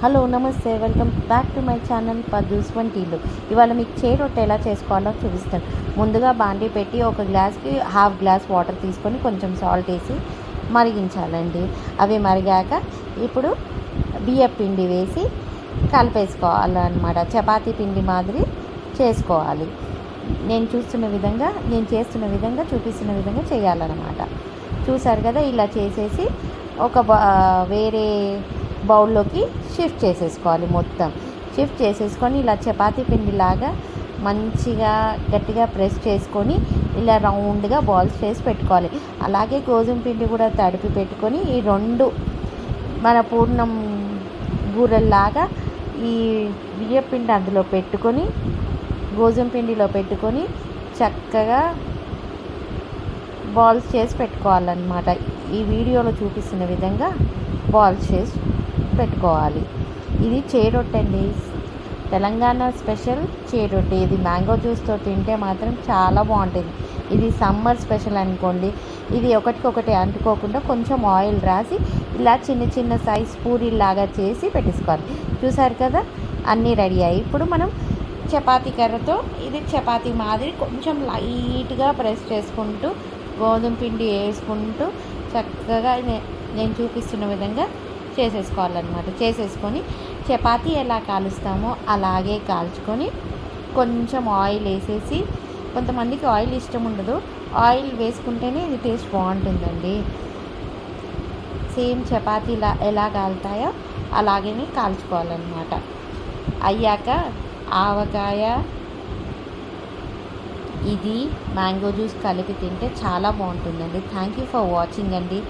Hello నమస్తే, welcome back to my channel Paddu's Vantillu. ఇవాళ మీకు రొట్టె ఎలా చేసుకోవాలో చూపిస్తాను. ముందుగా బాండీ పెట్టి ఒక గ్లాస్కి హాఫ్ గ్లాస్ వాటర్ తీసుకొని కొంచెం సాల్ట్ వేసి మరిగించాలండి. అవి మరిగాక ఇప్పుడు బియ్యం పిండి వేసి కలిపేసుకోవాలన్నమాట. చపాతీ పిండి మాదిరి చేసుకోవాలి. నేను చేస్తున్న విధంగా చూపిస్తున్న విధంగా చేయాలన్నమాట. చూసారు కదా, ఇలా చేసేసి ఒక వేరే బౌల్లోకి షిఫ్ట్ చేసేసుకోవాలి. మొత్తం షిఫ్ట్ చేసేసుకొని ఇలా చపాతీ పిండిలాగా మంచిగా గట్టిగా ప్రెస్ చేసుకొని ఇలా రౌండ్గా బాల్స్ చేసి పెట్టుకోవాలి. అలాగే గోధుమ పిండి కూడా తడిపి పెట్టుకొని ఈ రెండు మన పూర్ణం బూరెల్లాగా ఈ బియ్య పిండి అందులో పెట్టుకొని గోధుమ పిండిలో పెట్టుకొని చక్కగా బాల్స్ చేసి పెట్టుకోవాలన్నమాట. ఈ వీడియోలో చూపిస్తున్న విధంగా బాల్స్ చేసి పెట్టుకోవాలి. ఇది రొట్టె అండి, తెలంగాణ స్పెషల్ రొట్టె. ఇది మ్యాంగో జ్యూస్తో తింటే మాత్రం చాలా బాగుంటుంది. ఇది సమ్మర్ స్పెషల్ అనుకోండి. ఇది ఒకటికొకటి అంటుకోకుండా కొంచెం ఆయిల్ రాసి ఇలా చిన్న చిన్న సైజ్ పూరీలాగా చేసి పెట్టేసుకోవాలి. చూసారు కదా, అన్నీ రెడీ అయ్యాయి. ఇప్పుడు మనం చపాతీ కర్రతో ఇది చపాతీ మాదిరి కొంచెం లైట్గా ప్రెస్ చేసుకుంటూ గోధుమ పిండి వేసుకుంటూ చక్కగా నేను చూపిస్తున్న విధంగా చేసేసుకోవాలన్నమాట. చేసేసుకొని చపాతీ ఎలా కాలుస్తామో అలాగే కాల్చుకొని కొంచెం ఆయిల్ వేసేసి, కొంతమందికి ఆయిల్ ఇష్టం ఉండదు, ఆయిల్ వేసుకుంటేనే ఇది టేస్ట్ బాగుంటుందండి. సేమ్ చపాతీలా ఎలా కాలుతాయో అలాగే కాల్చుకోవాలన్నమాట. అయ్యాక ఆవకాయ ఇది మ్యాంగో జ్యూస్ కలిపి తింటే చాలా బాగుంటుందండి. థ్యాంక్ యూ ఫర్ వాచింగ్ అండి.